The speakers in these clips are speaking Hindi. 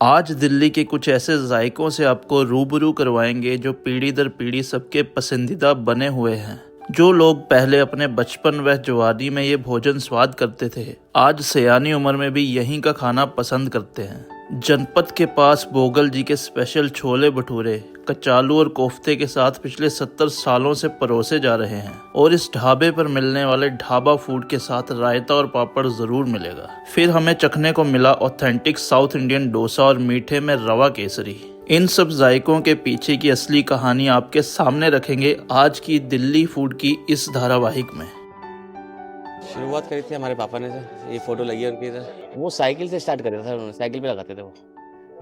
आज दिल्ली के कुछ ऐसे जायकों से आपको रूबरू करवाएंगे जो पीढ़ी दर पीढ़ी सबके पसंदीदा बने हुए हैं। जो लोग पहले अपने बचपन व जवानी में ये भोजन स्वाद करते थे, आज सयानी उम्र में भी यहीं का खाना पसंद करते हैं। जनपद के पास भोगल जी के स्पेशल छोले भटूरे कचालू और कोफ्ते के साथ पिछले 70 सालों से परोसे जा रहे हैं और इस ढाबे पर मिलने वाले ढाबा फूड के साथ रायता और पापड़ जरूर मिलेगा। फिर हमें चखने को मिला ऑथेंटिक साउथ इंडियन डोसा और मीठे में रवा केसरी। इन सब जायकों के पीछे की असली कहानी आपके सामने रखेंगे आज की दिल्ली फूड की इस धारावाहिक में। शुरुआत करी थी हमारे पापा ने सर, ये फोटो लगी है उनकी इधर। वो साइकिल से स्टार्ट करे थे सर, उन्होंने साइकिल पे लगाते थे वो।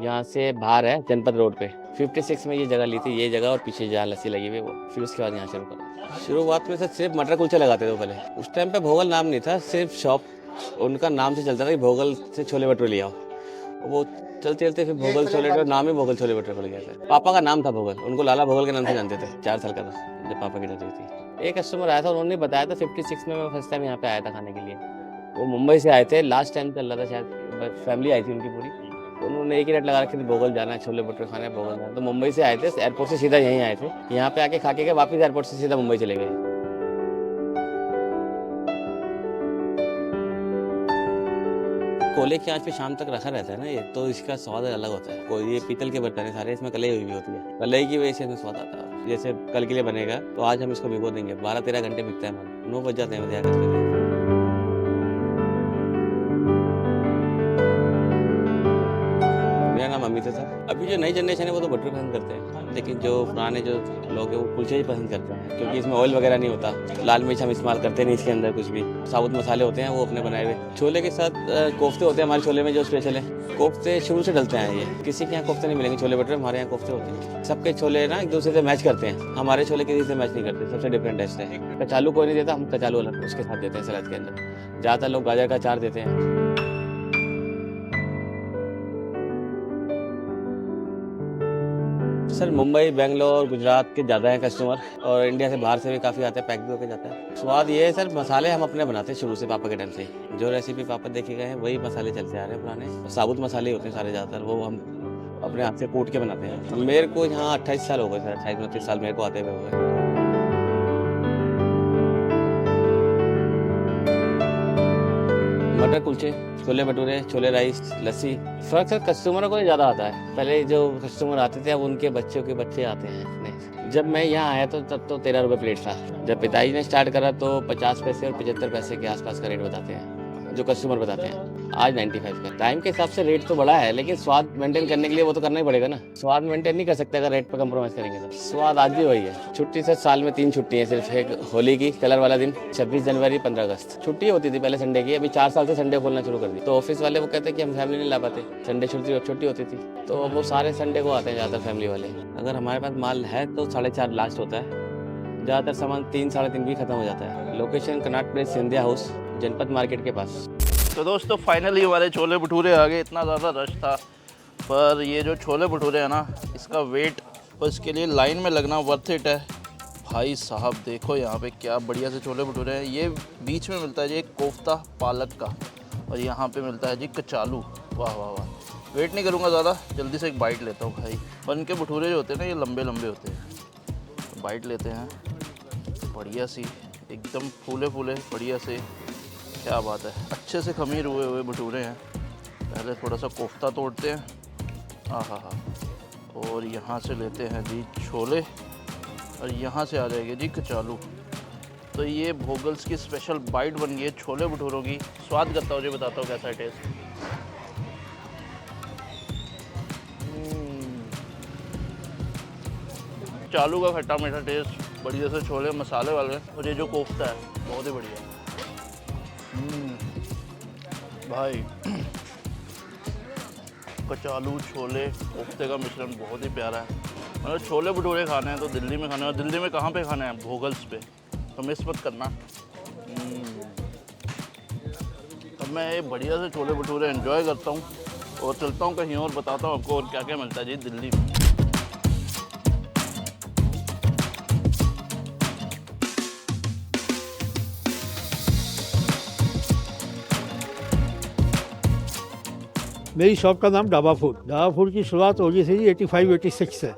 यहाँ से बाहर है जनपद रोड पे 56 में ये जगह ली थी, ये जगह और पीछे जहाँ लस्सी लगी हुई वो। फिर उसके बाद यहाँ शुरू करा। शुरुआत में सर सिर्फ मटर कुलचे लगाते थे पहले। उस टाइम पे भोगल नाम नहीं था, सिर्फ शॉप उनका नाम से चलता था कि भोगल से छोले भटूरे ले आओ। वो चलते चलते फिर भोगल छोले भटूरे, नाम ही भोगल छोले भटूरे पड़ गया था। पापा का नाम था भोगल, उनको लाला भोगल के नाम से जानते थे। 4 साल का था जब पापा की डेथ हुई थी। एक कस्टमर आया था, उन्होंने बताया था 56 में मैं फर्स्ट टाइम यहाँ पे आया था खाने के लिए। वो मुंबई से आए थे, लास्ट टाइम चल रहा था शायद, फैमिली आई थी उनकी पूरी। तो उन्होंने एक ही रेट लगा रखी थी, भोगल जाना है, छोले भटूरे खाने, भोगल जाना। तो मुंबई से आए थे, एयरपोर्ट से सीधा यहीं आए थे। यहाँ पे आके खा के वापस एयरपोर्ट से सीधा मुंबई चले गए। कोयले की आंच पे शाम तक रखा रहता है ना ये, तो इसका स्वाद अलग होता है। कोई ये पीतल के बर्तन है सारे, इसमें कलई हुई भी होती है। कलई की वजह से इसमें स्वाद आता है। जैसे कल के लिए बनेगा तो आज हम इसको भिगो देंगे, 12-13 घंटे बिकता है। 9 बज जाते हैं तैयार करते हुए। मेरा नाम अमित है सर। अभी जो नई जनरेशन है वो तो भटूरे पसंद करते हैं, लेकिन जो पुराने जो लोग हैं वो कुलचे ही पसंद करते हैं, क्योंकि इसमें ऑयल वगैरह नहीं होता। लाल मिर्च हम इस्तेमाल करते नहीं इसके अंदर, कुछ भी साबुत मसाले होते हैं वो अपने बनाए हुए। छोले के साथ कोफ्ते होते हैं हमारे छोले में, जो स्पेशल है। कोफ्ते शुरू से डलते हैं, ये किसी के यहाँ कोफ्ते नहीं मिलेंगे छोले भटूरे, हमारे यहाँ कोफ्ते होते हैं। सबके छोले ना एक दूसरे से मैच करते हैं, हमारे छोले किसी से मैच नहीं करते। सबसे डिफरेंट टेस्ट है। कचालू कोई नहीं देता, हम कचालू अलग उसके साथ देते हैं सलाद के अंदर। ज़्यादातर लोग गाजर का अचार देते हैं। सर मुंबई, बेंगलोर, गुजरात के ज़्यादा हैं कस्टमर, और इंडिया से बाहर से भी काफ़ी आते हैं, पैक भी होकर जाता है। स्वाद ये है सर, मसाले हम अपने बनाते हैं शुरू से, पापा के टाइम से। जो रेसिपी पापा देखे गए हैं वही मसाले चलते आ रहे हैं पुराने। साबुत मसाले होते हैं सारे ज़्यादातर, वो हम अपने हाथ से कूट के बनाते हैं। मेरे को यहाँ 28 साल हो गए सर, 28-29 साल मेरे को आते हुए हो गए। मटर कुलचे, छोले भटूरे, छोले राइस, लस्सी। फर्क सर कस्टमरों को ज़्यादा आता है। पहले जो कस्टमर आते थे अब उनके बच्चों के बच्चे आते हैं। जब मैं यहाँ आया तो तब तो 13 रुपये प्लेट था। जब पिताजी ने स्टार्ट करा तो 50 पैसे और 75 पैसे के आसपास का रेट बताते हैं, जो कस्टमर बताते हैं। आज 95 का। टाइम के हिसाब से रेट तो बढ़ा है, लेकिन स्वाद मेंटेन करने के लिए वो तो करना ही पड़ेगा ना। स्वाद मेंटेन नहीं कर सकते अगर रेट पर कंप्रोमाइज़ करेंगे तो। स्वाद आज भी वही है। छुट्टी सर साल में 3 छुट्टी है सिर्फ। एक होली की कलर वाला दिन, 26 जनवरी, 15 अगस्त। छुट्टी होती थी पहले संडे की, अभी 4 साल से संडे खोलना शुरू कर दी। तो ऑफिस वाले वो कहते हैं कि हम फैमिली नहीं ला पाते, संडे छुट्टी होती थी, तो वो सारे संडे को आते हैं ज़्यादातर फैमिली वाले। अगर हमारे पास माल है तो 4.5 लास्ट होता है। ज़्यादातर सामान 3-3.5 भी खत्म हो जाता है। Location Connaught place, Scindia house, जनपद मार्केट के पास। तो दोस्तों फाइनली हमारे छोले भटूरे आ गए। इतना ज़्यादा रश था, पर ये जो छोले भटूरे हैं ना, इसका वेट और इसके लिए लाइन में लगना वर्थ इट है। भाई साहब देखो यहाँ पे क्या बढ़िया से छोले भटूरे हैं। ये बीच में मिलता है जी एक कोफ्ता पालक का, और यहाँ पे मिलता है जी कचालू। वाह वाह वाह। वेट नहीं करूँगा ज़्यादा, जल्दी से एक बाइट लेता हूँ भाई। और इनके भटूरे जो होते हैं ना, ये लंबे लंबे होते हैं। तो बाइट लेते हैं बढ़िया सी, एकदम फूले फूले बढ़िया से। क्या बात है, अच्छे से खमीर हुए भटूरे हैं। पहले थोड़ा सा कोफ्ता तोड़ते हैं, आहा हा, और यहाँ से लेते हैं जी छोले, और यहाँ से आ जाएगी जी कचालू। तो ये भोगल्स की स्पेशल बाइट बन गई है छोले भटूरों की। स्वाद करता हूँ जी, बताता हूँ कैसा है टेस्ट। चालू का खट्टा मीठा टेस्ट, बढ़िया से छोले मसाले वाले, और ये जो कोफ्ता है बहुत ही बढ़िया। भाई कचालू, छोले, कोफ्ते का मिश्रण बहुत ही प्यारा है। मतलब छोले भटूरे खाने हैं तो दिल्ली में खाने हैं, और दिल्ली में कहाँ पे खाने हैं? भोगल्स पे। तो मिस मत करना। अब मैं ये बढ़िया से छोले भटूरे एंजॉय करता हूँ और चलता हूँ कहीं और, बताता हूँ आपको और क्या क्या मिलता है जी दिल्ली में। मेरी शॉप का नाम ढाबा फूड। ढाबा फूड की शुरुआत हो गई थी 85-86 से।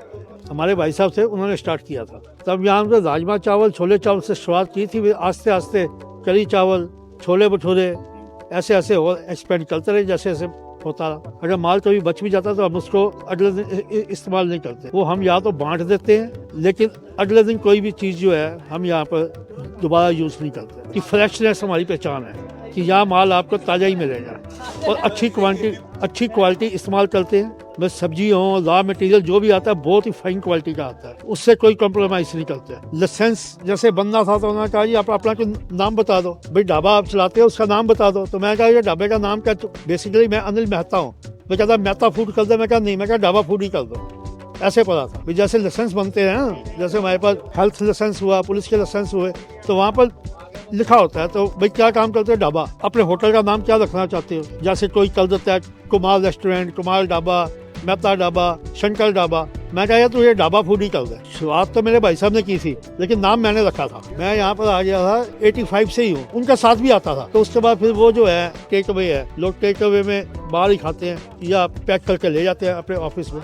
हमारे भाई साहब थे, उन्होंने स्टार्ट किया था। तब यहाँ पे राजमा चावल, छोले चावल से शुरुआत की थी। आस्ते आस्ते करी चावल, छोले भटूरे, ऐसे ऐसे और एक्सपेंड करते रहे जैसे जैसे होता रहा। अगर माल कभी बच भी जाता तो हम उसको अगले दिन इस्तेमाल नहीं करते, वो हम या तो बांट देते हैं, लेकिन अगले दिन कोई भी चीज़ जो है हम यहाँ पर दोबारा यूज़ नहीं करते। कि फ्रेशनेस हमारी पहचान है कि यहाँ माल आपको ताज़ा ही मिलेगा और अच्छी क्वालिटी इस्तेमाल करते हैं। बस सब्जी हो, रॉ मटेरियल जो भी आता है बहुत ही फाइन क्वालिटी का आता है, उससे कोई कॉम्प्रोमाइज़ नहीं करते। लाइसेंस जैसे बनना था तो उन्होंने कहा जी आप अपना नाम बता दो, भाई ढाबा आप चलाते हो उसका नाम बता दो। तो मैं कहा ये ढाबे का नाम क्या? बेसिकली मैं अनिल मेहता हूँ। मैं कहता मेहता फूड कर दे, मैं कहा नहीं, मैं कहा ढाबा फूड ही कर दो। ऐसे पता था। जैसे लाइसेंस बनते हैं ना, जैसे हमारे पास हेल्थ लाइसेंस हुआ, पुलिस के लाइसेंस हुए, तो वहाँ पर लिखा होता है तो भाई क्या काम करते हो? ढाबा। अपने होटल का नाम क्या रखना चाहते हो? जैसे कोई कर देता है कुमार रेस्टोरेंट, कुमार ढाबा, मेहता ढाबा, शंकर ढाबा। मैं कहा तो ये ढाबा फूड ही कर दे। शुरुआत तो मेरे भाई साहब ने की थी, लेकिन नाम मैंने रखा था। मैं यहाँ पर आ गया था 85 से ही हूँ, उनका साथ भी आता था। तो उसके बाद फिर वो जो है टेक अवे है, लोग टेक अवे में बाहर ही खाते हैं या पैक करके ले जाते हैं अपने ऑफिस में।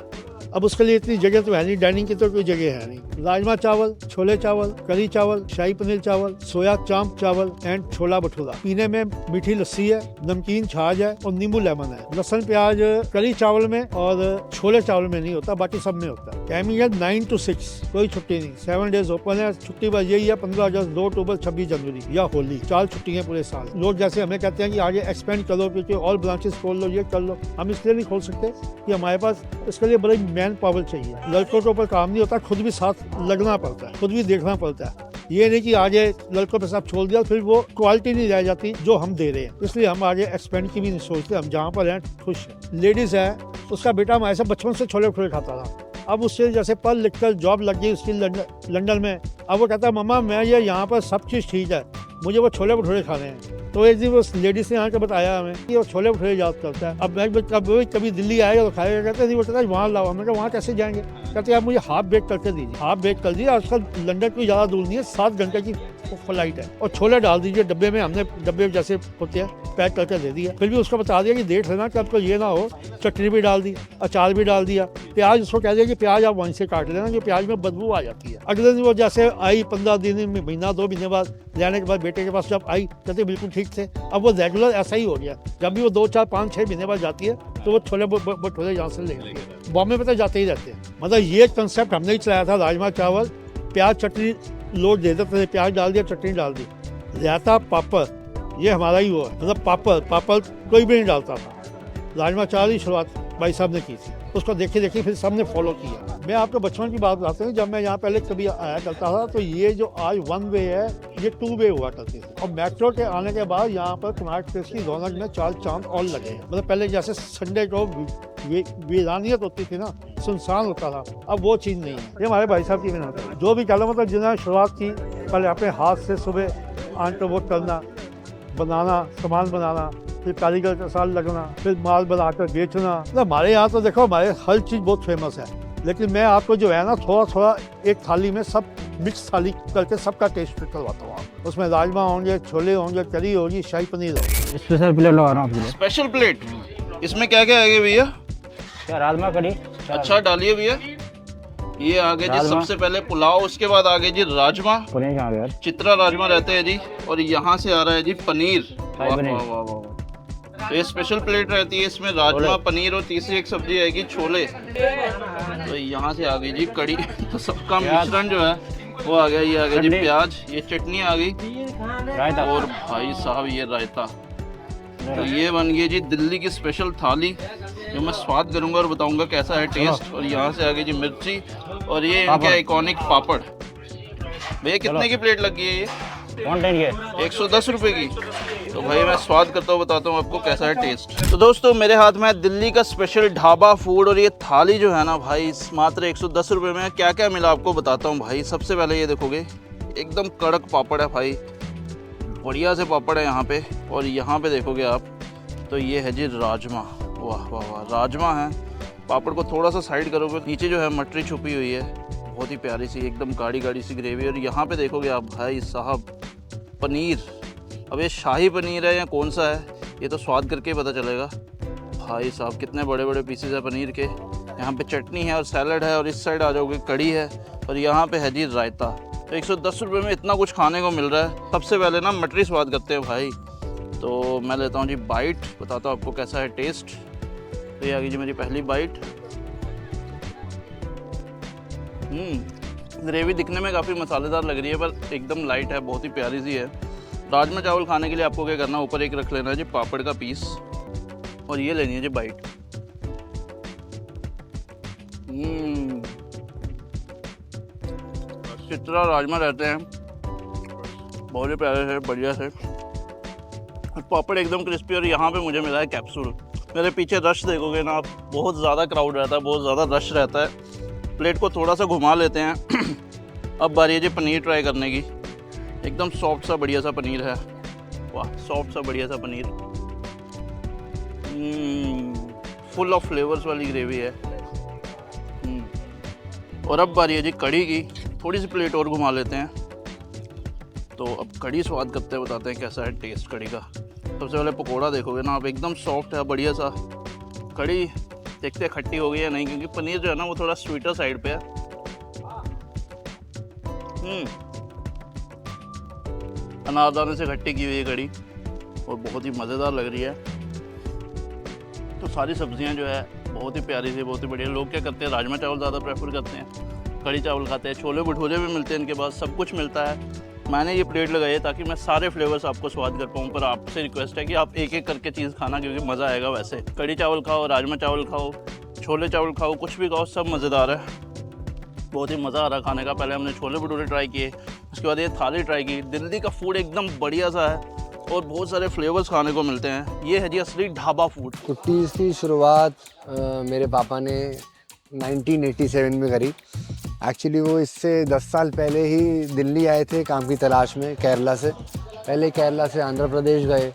अब उसके लिए इतनी जगह तो है नहीं, डाइनिंग की तो कोई जगह है नहीं। राजमा चावल, छोले चावल, करी चावल, शाही पनीर चावल, सोया चांप चावल एंड छोला भटूरा। पीने में मीठी लस्सी है, नमकीन छाछ है और नींबू लेमन है। लहसुन प्याज करी चावल में और छोले चावल में नहीं होता, बाकी सब में होता है। टाइमिंग है 9 to 6, कोई छुट्टी नहीं। 7 days ओपन है। छुट्टी बस यही है 15 अगस्त, 2 अक्टूबर, 26 जनवरी या होली, 4 छुट्टी है पूरे साल। लोग जैसे हमें कहते हैं कि आगे एक्सपेंड करो, क्योंकि और ब्रांचेस खोल लो, ये कर लो। हम इसलिए नहीं खोल सकते कि हमारे पास इसके लिए बड़ी मैन पावर चाहिए। लड़कों के ऊपर काम नहीं होता, खुद भी साथ लगना पड़ता है, खुद भी देखना पड़ता है। ये नहीं कि आगे लड़कों पे सब छोड़ दिया फिर वो क्वालिटी नहीं रह जाती जो हम दे रहे हैं। इसलिए हम आगे एक्सपेंड की भी नहीं सोचते, हम जहाँ पर हैं खुश हैं। लेडीज है, उसका बेटा हमारे साथ बचपन से छोले भटूरे खाता था। अब उससे जैसे पढ़ लिख कर जॉब लग गई उसकी लंदन में। अब वो कहता है मम्मा मैं ये यहाँ पर सब चीज़ ठीक है, मुझे वो छोले भटूरे खाने हैं। तो एक दिन वो लेडीज ने यहाँ के बताया हमें कि वो छोले भटूरे याद करता है। अब मैं कभी दिल्ली आएगा तो खाएगा, कहते नहीं, वो कहता है वहाँ लाओ। हमने कहा वहाँ कैसे जाएंगे? कहते हैं आप मुझे हाफ बेक करके दीजिए। हाफ बेक कर दीजिए, आजकल लंदन कोई ज़्यादा दूर नहीं है, 7 घंटे की फ्लाइट है। और छोले डाल दीजिए डब्बे में, हमने डब्बे जैसे होते हैं पैक करके दे दिया। फिर भी उसको बता दिया कि देख लेना कि आपको ये ना हो, चटनी भी डाल दी, अचार भी डाल दिया, प्याज उसको कह दिया कि प्याज आप वहीं से काट लेना, कि प्याज में बदबू आ जाती है। अगले दिन वो जैसे आई 15 दिन में, महीना 2 महीने बाद लेने के बाद बेटे के पास जब आई, कहते बिल्कुल ठीक थे। अब वो रेगुलर ऐसा ही हो गया, जब भी वो 2, 4, 5, 6 महीने बाद जाती है तो वो छोले भटूरे यहाँ से ले लेती है। बॉम्बे में तो जाते ही रहते हैं। मतलब ये कंसेप्ट हमने ही चलाया था। राजमा चावल, प्याज चटनी लोग दे देते थे, प्याज डाल दिया, चटनी डाल दी, रायता, पापड़, ये हमारा ही हुआ। मतलब पापड़ कोई भी नहीं डालता था। राजमा चावल की शुरुआत भाई साहब ने की थी, उसको देखे फिर सबने फॉलो किया। मैं आपको बचपन की बात बताता हूँ, जब मैं यहाँ पहले कभी आया करता था तो ये जो आज 1 वे है ये 2 वे हुआ करती थी। और मेट्रो के आने के बाद यहाँ पर कुमार प्लेस की रौनक में 4 चांद और लगे हैं। मतलब पहले जैसे संडे को वीरानियत होती थी ना, सुनसान होता था, अब वो चीज़ नहीं है। ये हमारे भाई साहब की मेहनत है। जो भी कह लो, मतलब जिन्होंने शुरुआत की पहले अपने हाथ से सुबह आंटो वो करना, बनाना, सामान बनाना, फिर कारीगर के साथ लगना, फिर माल बनाकर बेचना। मतलब हमारे यहाँ तो देखो हमारे हर चीज़ बहुत फेमस है, लेकिन मैं आपको जो है ना थोड़ा एक थाली में सब मिक्स थाली करके सबका टेस्ट करवाता हूँ। उसमें राजमा होंगे, छोले होंगे, करी होगी, शाही पनीर होगी। स्पेशल प्लेट लगा रहा हूँ। स्पेशल प्लेट, इसमें क्या क्या आएगा भैया? क्या राजमा कड़ी? अच्छा डालिए भैया। ये आगे जी सबसे पहले पुलाव, उसके बाद आगे जी राजमा, पनीर कहाँ गया? चित्रा राजमा रहते हैं जी, और यहाँ से आ रहा है जी पनीर। वाह पनीर। वाह वाह वाह। तो ये स्पेशल प्लेट रहती है, इसमें राजमा, पनीर और तीसरी एक सब्जी आएगी छोले। तो यहाँ से आ गई जी कड़ी। तो सबका मिश्रण जो है वो आ गया। ये आ गया जी प्याज, ये चटनी आ गई, रायता, और भाई साहब ये रायता। तो ये बन गई जी दिल्ली की स्पेशल थाली, जो मैं स्वाद करूंगा और बताऊंगा कैसा है टेस्ट। और यहाँ से आ गई जी मिर्ची, और ये इनके आइकॉनिक पापड़। भैया कितने की प्लेट लगी है ये? 110 रुपए की। तो भाई मैं स्वाद करता हूँ, बताता हूँ आपको कैसा है टेस्ट। तो दोस्तों मेरे हाथ में है दिल्ली का स्पेशल ढाबा फूड, और ये थाली जो है ना भाई मात्र 110 रुपये में। क्या क्या मिला आपको बताता हूँ भाई। सबसे पहले ये देखोगे एकदम कड़क पापड़ है भाई, बढ़िया से पापड़ है यहाँ पे। और यहाँ पे देखोगे आप तो ये है जी राजमा। वाह वाह वाह, राजमा है। पापड़ को थोड़ा सा साइड करोगे, नीचे जो है मटरी छुपी हुई है, बहुत ही प्यारी सी एकदम गाढ़ी गाढ़ी सी ग्रेवी। और यहाँ पे देखोगे आप भाई साहब पनीर। अब ये शाही पनीर है या कौन सा है ये तो स्वाद करके ही पता चलेगा। भाई साहब कितने बड़े बड़े पीसेज है पनीर के। यहाँ पे चटनी है और सैलड है और इस साइड आ जाओगे कड़ी है और यहाँ पे है जी रायता। तो 110 रुपये में इतना कुछ खाने को मिल रहा है। सबसे पहले ना मटरी स्वाद करते हैं भाई। तो मैं लेता हूँ जी बाइट, बताता हूँ आपको कैसा है टेस्ट। तो ये आ गई जी मेरी पहली बाइट। ग्रेवी दिखने में काफ़ी मसालेदार लग रही है पर एकदम लाइट है, बहुत ही प्यारी सी है। राजमा चावल खाने के लिए आपको क्या करना है, ऊपर एक रख लेना है जी पापड़ का पीस और ये लेनी है जी बाइट। किस तरह राजमा रहते हैं, बहुत ही प्यारे से, बढ़िया से। पापड़ एकदम क्रिस्पी और यहाँ पे मुझे मिला है कैप्सूल। मेरे पीछे रश देखोगे ना आप, बहुत ज़्यादा क्राउड रहता है, बहुत ज़्यादा रश रहता है। प्लेट को थोड़ा सा घुमा लेते हैं। अब बारी है जी पनीर ट्राई करने की। एकदम सॉफ्ट सा बढ़िया सा पनीर है, वाह सॉफ्ट सा बढ़िया सा पनीर। फुल ऑफ फ्लेवर्स वाली ग्रेवी है। और अब बारी है जी कड़ी की। थोड़ी सी प्लेट और घुमा लेते हैं। तो अब कड़ी स्वाद करते हैं, बताते हैं कैसा है टेस्ट कड़ी का। सबसे पहले पकोड़ा देखोगे ना आप, एकदम सॉफ्ट है बढ़िया सा। कड़ी देखते हैं खट्टी हो गई है नहीं, क्योंकि पनीर जो है ना वो थोड़ा स्वीटर साइड पे है। अनारदाने से खट्टी की हुई है कड़ी और बहुत ही मज़ेदार लग रही है। तो सारी सब्जियां जो है बहुत ही प्यारी सी, बहुत ही बढ़िया। लोग क्या करते हैं, राजमा चावल ज़्यादा प्रेफर करते हैं, कड़ी चावल खाते हैं, छोले भटूरे भी मिलते हैं इनके पास, सब कुछ मिलता है। मैंने ये प्लेट लगाई है ताकि मैं सारे फ्लेवर्स आपको स्वाद कर पाऊँ, पर आपसे रिक्वेस्ट है कि आप एक एक करके चीज़ खाना, क्योंकि मज़ा आएगा। वैसे कड़ी चावल खाओ, राजमा चावल खाओ, छोले चावल खाओ, कुछ भी खाओ, सब मज़ेदार है। बहुत ही मज़ा आ रहा खाने का। पहले हमने छोले भटूरे ट्राई किए, उसके बाद ये थाली ट्राई की। दिल्ली का फूड एकदम बढ़िया सा है और बहुत सारे फ्लेवर्स खाने को मिलते हैं। ये है जी असली ढाबा फूड। कुट्टीज़ की शुरुआत मेरे पापा ने 1987 में करी। एक्चुअली वो इससे 10 साल पहले ही दिल्ली आए थे काम की तलाश में, केरला से। पहले केरला से आंध्र प्रदेश गए,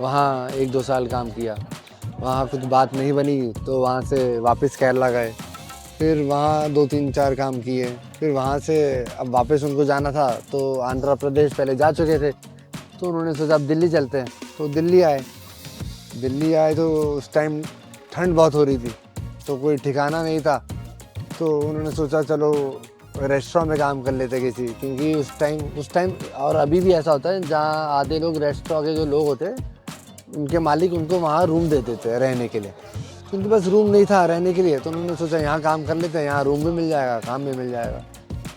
वहाँ 1-2 साल काम किया। वहाँ कुछ बात नहीं बनी तो वहाँ से वापस केरला गए, फिर वहाँ 2-3-4 काम किए। फिर वहाँ से अब वापस उनको जाना था तो आंध्र प्रदेश पहले जा चुके थे, तो उन्होंने सोचा अब दिल्ली चलते हैं, तो दिल्ली आए तो उस टाइम ठंड बहुत हो रही थी, तो कोई ठिकाना नहीं था। तो उन्होंने सोचा चलो रेस्टोरेंट में काम कर लेते किसी, क्योंकि उस टाइम और अभी भी ऐसा होता है, जहाँ आधे लोग रेस्टोरेंट के जो लोग होते हैं उनके मालिक उनको वहाँ रूम दे देते हैं रहने के लिए। उनके पास रूम नहीं था रहने के लिए, तो उन्होंने सोचा यहाँ काम कर लेते हैं, यहाँ रूम भी मिल जाएगा, काम भी मिल जाएगा।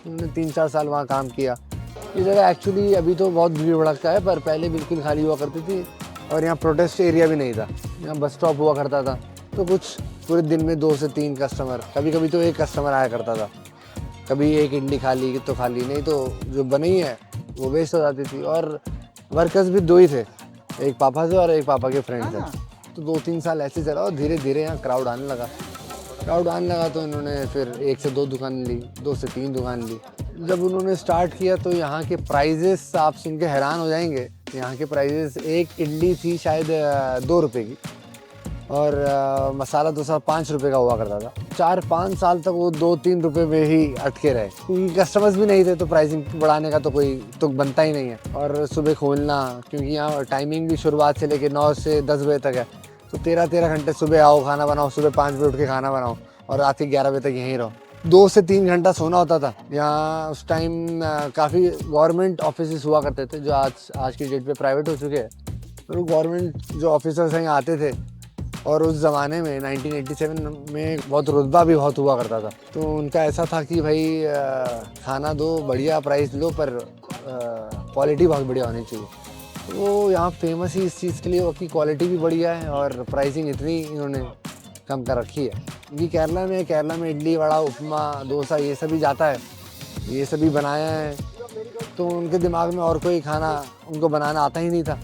उन्होंने 3-4 साल वहाँ काम किया। ये जगह एक्चुअली अभी तो बहुत भीड़ भड़का है, पर पहले बिल्कुल खाली हुआ करती थी और यहाँ प्रोटेस्ट एरिया भी नहीं था। यहाँ बस स्टॉप हुआ करता था, तो कुछ पूरे दिन में 2 से 3 कस्टमर, कभी कभी तो 1 कस्टमर आया करता था। कभी 1 इडली खा ली तो खा ली, नहीं तो जो बनी है वो वेस्ट हो जाती थी। और वर्कर्स भी 2 ही थे, एक पापा से और एक पापा के फ्रेंड थे। तो 2-3 साल ऐसे चला और धीरे धीरे यहाँ क्राउड आने लगा तो इन्होंने फिर 1 से 2 दुकान ली, 2 से 3 दुकान ली। जब उन्होंने स्टार्ट किया तो यहाँ के प्राइजेस आप सुन के हैरान हो जाएंगे। यहाँ के प्राइजेस, एक इडली थी शायद 2 रुपये की और मसाला डोसा 5 रुपये का हुआ करता था। 4-5 साल तक वो 2-3 रुपये में ही अटके रहे, क्योंकि कस्टमर्स भी नहीं थे, तो प्राइसिंग बढ़ाने का तो कोई तुक बनता ही नहीं है। और सुबह खोलना, क्योंकि यहाँ टाइमिंग भी शुरुआत से लेकर 9 से 10 बजे तक है, तो 13 घंटे सुबह आओ, खाना बनाओ, सुबह 5 बजे उठ के खाना बनाओ और रात के 11 बजे तक यहीं रहो। 2 से 3 घंटा सोना होता था। यहाँ उस टाइम काफ़ी गवर्नमेंट ऑफिस हुआ करते थे, जो आज की डेट पे प्राइवेट हो चुके हैं। तो गवर्नमेंट जो ऑफिसर्स यहाँ आते थे, और उस ज़माने में 1987 में बहुत रुतबा भी बहुत हुआ करता था। तो उनका ऐसा था कि भाई खाना दो, बढ़िया प्राइस लो, पर क्वालिटी बहुत बढ़िया होनी चाहिए। तो यहाँ फेमस ही इस चीज़ के लिए हो कि क्वालिटी भी बढ़िया है और प्राइसिंग इतनी इन्होंने कम कर रखी है। क्योंकि केरला में इडली, वड़ा, उपमा, डोसा ये सभी जाता है, ये सभी बनाया है। तो उनके दिमाग में और कोई खाना उनको बनाना आता ही नहीं था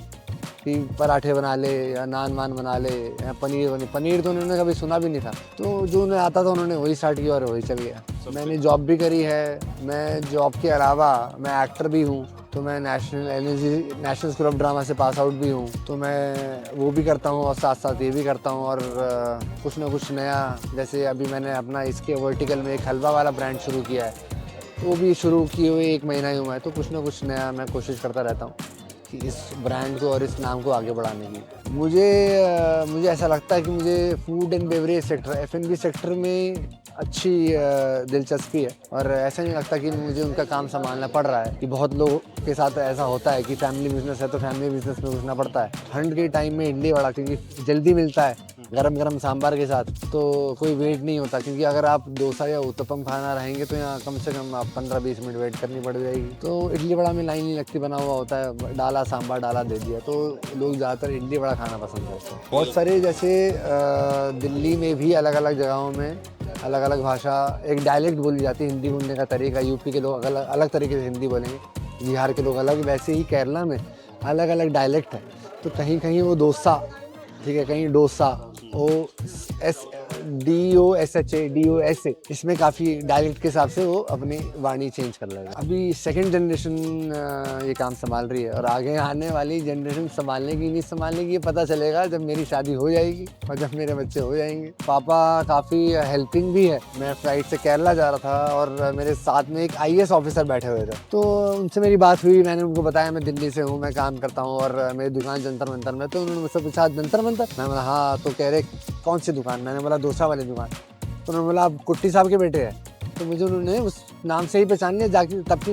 कि पराठे बना ले या नान वान बना ले या पनीर तो उन्होंने कभी सुना भी नहीं था। तो जो उन्हें आता था उन्होंने वही स्टार्ट किया और वही चल गया। मैंने जॉब भी करी है। मैं जॉब के अलावा मैं एक्टर भी हूँ, तो मैं नेशनल स्कूल ऑफ ड्रामा से पास आउट भी हूँ, तो मैं वो भी करता हूँ और साथ साथ ये भी करता हूँ। और कुछ ना कुछ नया, जैसे अभी मैंने अपना इसके वर्टिकल में एक हलवा वाला ब्रांड शुरू किया है, वो भी शुरू किए हुए 1 महीना ही हुआ है। तो कुछ ना कुछ नया मैं कोशिश करता रहता हूँ। कि इस ब्रांड को और इस नाम को आगे बढ़ाने की। मुझे ऐसा लगता है कि मुझे food and beverage sector, F&B sector में अच्छी दिलचस्पी है, और ऐसा नहीं लगता कि मुझे उनका काम संभालना पड़ रहा है। कि बहुत लोगों के साथ ऐसा होता है कि फैमिली बिजनेस है तो फैमिली बिजनेस में घुसना पड़ता है। ठंड के टाइम में इडली वड़ा क्योंकि जल्दी मिलता है गरम गरम सांभर के साथ, तो कोई वेट नहीं होता। क्योंकि अगर आप डोसा या उत्तपम खाना रहेंगे तो यहाँ कम से कम आप 15-20 मिनट वेट करनी पड़ जाएगी। तो इडली वड़ा में लाइन नहीं लगती, बना हुआ होता है, डाला सांभर डाला दे दिया, तो लोग ज़्यादातर इडली वड़ा खाना पसंद करते हैं। बहुत सारे जैसे दिल्ली में भी अलग अलग जगहों में अलग अलग भाषा, एक डायलेक्ट बोली जाती है, हिंदी बोलने का तरीका। यूपी के लोग अलग अलग तरीके से हिंदी बोलेंगे, बिहार के लोग अलग, वैसे ही केरला में अलग अलग डायलेक्ट है। तो कहीं कहीं वो डोसा, ठीक है, कहीं डोसा, DOSA, इसमें काफ़ी डायलेक्ट के हिसाब से वो अपनी वाणी चेंज कर लेगा। अभी सेकंड जनरेशन ये काम संभाल रही है, और आगे आने वाली जनरेशन संभालने की नहीं संभालने की ये पता चलेगा जब मेरी शादी हो जाएगी और जब मेरे बच्चे हो जाएंगे। पापा काफ़ी हेल्पिंग भी है। मैं फ्लाइट से केरला जा रहा था और मेरे साथ में एक IAS ऑफिसर बैठे हुए थे, तो उनसे मेरी बात हुई। मैंने उनको बताया मैं दिल्ली से हूँ, मैं काम करता हूँ और मेरी दुकान जंतर मंतर में। तो उन्होंने मुझसे पूछा जंतर मंतर? मैं बोला हाँ। तो कह रहे कौन सी दुकान? मैंने बोला डोसा वाली दुकान। तो उन्होंने बोला आप कुट्टी साहब के बेटे हैं। तो मुझे उन्होंने उस नाम से ही पहचान लिया,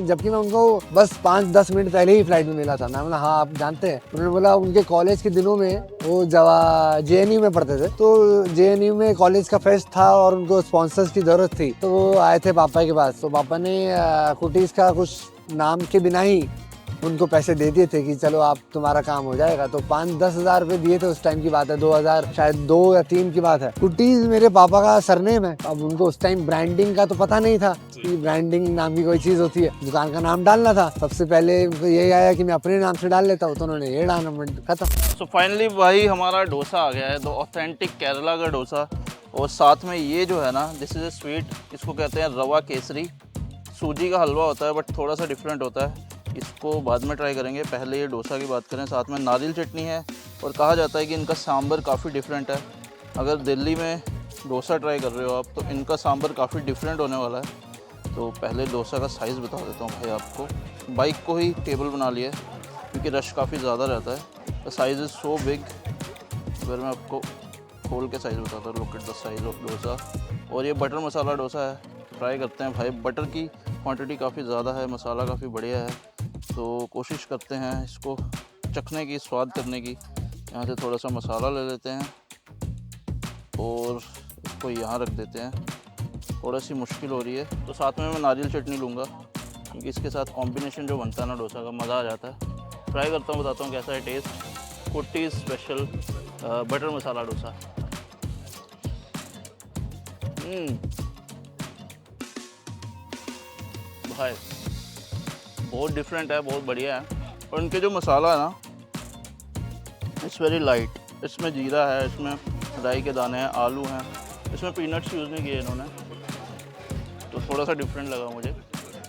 जबकि मैं उनको बस 5-10 मिनट पहले ही फ्लाइट में मिला था। मैं बोला हाँ आप जानते हैं? उन्होंने बोला उनके कॉलेज के दिनों में वो JNU में पढ़ते थे, तो JNU में कॉलेज का फेस्ट था और उनको स्पॉन्सर्स की जरूरत थी, तो वो आए थे पापा के पास। तो पापा ने कुटीज का कुछ नाम के बिना ही उनको पैसे दे दिए थे कि चलो आप तुम्हारा काम हो जाएगा। तो 5-10 हज़ार रुपये दिए थे, उस टाइम की बात है, 2000 शायद 2 या 3 की बात है। कुटीज मेरे पापा का सरनेम है। अब उनको उस टाइम ब्रांडिंग का तो पता नहीं था कि ब्रांडिंग नाम की कोई चीज़ होती है, दुकान का नाम डालना था। सबसे पहले उनको यही आया कि मैं अपने नाम से डाल लेता हूँ, तो उन्होंने ये डालना, खत्म। सो फाइनली भाई हमारा डोसा आ गया है, तो ऑथेंटिक केरला का डोसा। और साथ में ये जो है ना, दिस इज़ ए स्वीट, इसको कहते हैं रवा केसरी। सूजी का हलवा होता है बट थोड़ा सा डिफरेंट होता है, इसको बाद में ट्राई करेंगे। पहले ये डोसा की बात करें। साथ में नारियल चटनी है, और कहा जाता है कि इनका सांभर काफ़ी डिफरेंट है। अगर दिल्ली में डोसा ट्राई कर रहे हो आप, तो इनका सांभर काफ़ी डिफरेंट होने वाला है। तो पहले डोसा का साइज़ बता देता हूँ भाई आपको। बाइक को ही टेबल बना लिया क्योंकि रश काफ़ी ज़्यादा रहता है। The size is so big. अगर मैं आपको खोल के साइज़ बताता हूँ, look at the size of dosa. और ये बटर मसाला डोसा है, ट्राई करते हैं भाई। बटर की क्वांटिटी काफ़ी ज़्यादा है, मसाला काफ़ी बढ़िया है, तो कोशिश करते हैं इसको चखने की, स्वाद करने की। यहाँ से थोड़ा सा मसाला ले लेते हैं और इसको यहाँ रख देते हैं। थोड़ा सी मुश्किल हो रही है, तो साथ में मैं नारियल चटनी लूँगा क्योंकि इसके साथ कॉम्बिनेशन जो बनता है ना डोसा का, मज़ा आ जाता है। ट्राई करता हूँ, बताता हूँ कैसा है टेस्ट। कुट्टी स्पेशल बटर मसाला डोसा। भाई बहुत डिफरेंट है, बहुत बढ़िया है। और इनके जो मसाला है ना, इट्स वेरी लाइट। इसमें जीरा है, इसमें राई के दाने हैं, आलू हैं, इसमें पीनट्स यूज़ नहीं किए इन्होंने, तो थोड़ा सा डिफरेंट लगा मुझे।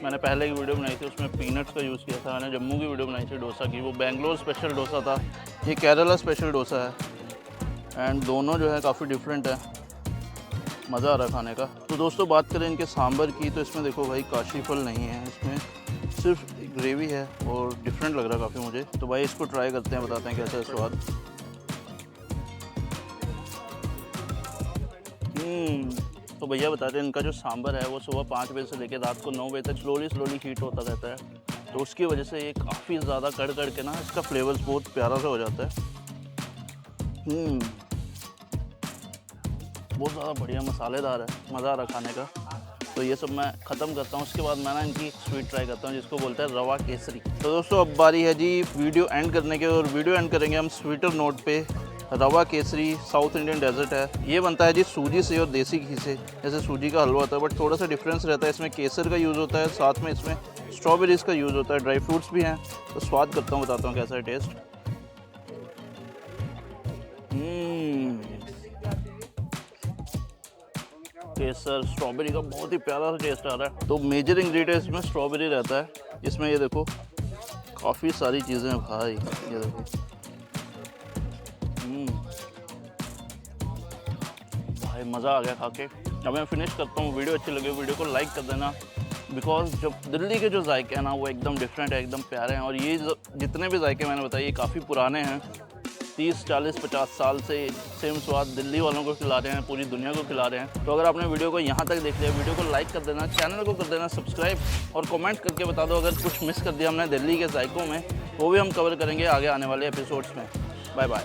मैंने पहले की वीडियो बनाई थी, उसमें पीनट्स का यूज़ किया था। मैंने जम्मू की वीडियो बनाई थी डोसा की, वो बेंगलोर स्पेशल डोसा था, ये केरला स्पेशल डोसा है। एंड दोनों जो है काफ़ी डिफरेंट है, मज़ा आ रहा है खाने का। तो दोस्तों बात करें इनके सांभर की, तो इसमें देखो भाई काशी फल नहीं है, इसमें सिर्फ ग्रेवी है और डिफरेंट लग रहा है काफ़ी मुझे। तो भाई इसको ट्राई करते हैं, बताते हैं कैसा है स्वाद। तो भैया बताते हैं, इनका जो सांभर है वो सुबह 5 बजे से लेकर रात को 9 बजे तक स्लोली हीट होता रहता है, तो उसकी वजह से ये काफ़ी ज़्यादा कड़ के ना इसका फ्लेवर्स बहुत प्यारा सा हो जाता है। बहुत ज़्यादा बढ़िया मसालेदार है, मज़ा आ रहा खाने का। तो ये सब मैं ख़त्म करता हूँ, उसके बाद मैं ना इनकी स्वीट ट्राई करता हूँ जिसको बोलते हैं रवा केसरी। तो दोस्तों अब बारी है जी वीडियो एंड करने के, और वीडियो एंड करेंगे हम स्वीटर नोट पे। रवा केसरी साउथ इंडियन डेजर्ट है, ये बनता है जी सूजी से और देसी घी से। जैसे सूजी का हलवा होता है बट थोड़ा सा डिफरेंस रहता है, इसमें केसर का यूज़ होता है, साथ में इसमें स्ट्रॉबेरीज़ का यूज़ होता है, ड्राई फ्रूट्स भी हैं। तो स्वाद करता हूँ, बताता हूँ कैसा है टेस्ट। केसर स्ट्रॉबेरी का बहुत ही प्यारा सा टेस्ट आ रहा है। तो मेजर इंग्रेडिएंट इसमें स्ट्रॉबेरी रहता है, इसमें ये देखो काफ़ी सारी चीज़ें हैं भाई, ये देखो। भाई मज़ा आ गया खा के। अब मैं फिनिश करता हूँ। वीडियो अच्छी लगी वीडियो को लाइक कर देना, बिकॉज जब दिल्ली के जो जायके हैं ना वो एकदम डिफरेंट है, एकदम प्यारे हैं। और ये जितने भी जायके मैंने बताए ये काफ़ी पुराने हैं, 30, 40, 50 साल से सेम स्वाद दिल्ली वालों को खिला रहे हैं, पूरी दुनिया को खिला रहे हैं। तो अगर आपने वीडियो को यहाँ तक देख लिया, वीडियो को लाइक कर देना, चैनल को कर देना सब्सक्राइब और कमेंट करके बता दो अगर कुछ मिस कर दिया हमने दिल्ली के जायकों में, वो भी हम कवर करेंगे आगे आने वाले एपिसोड्स में। Bye bye.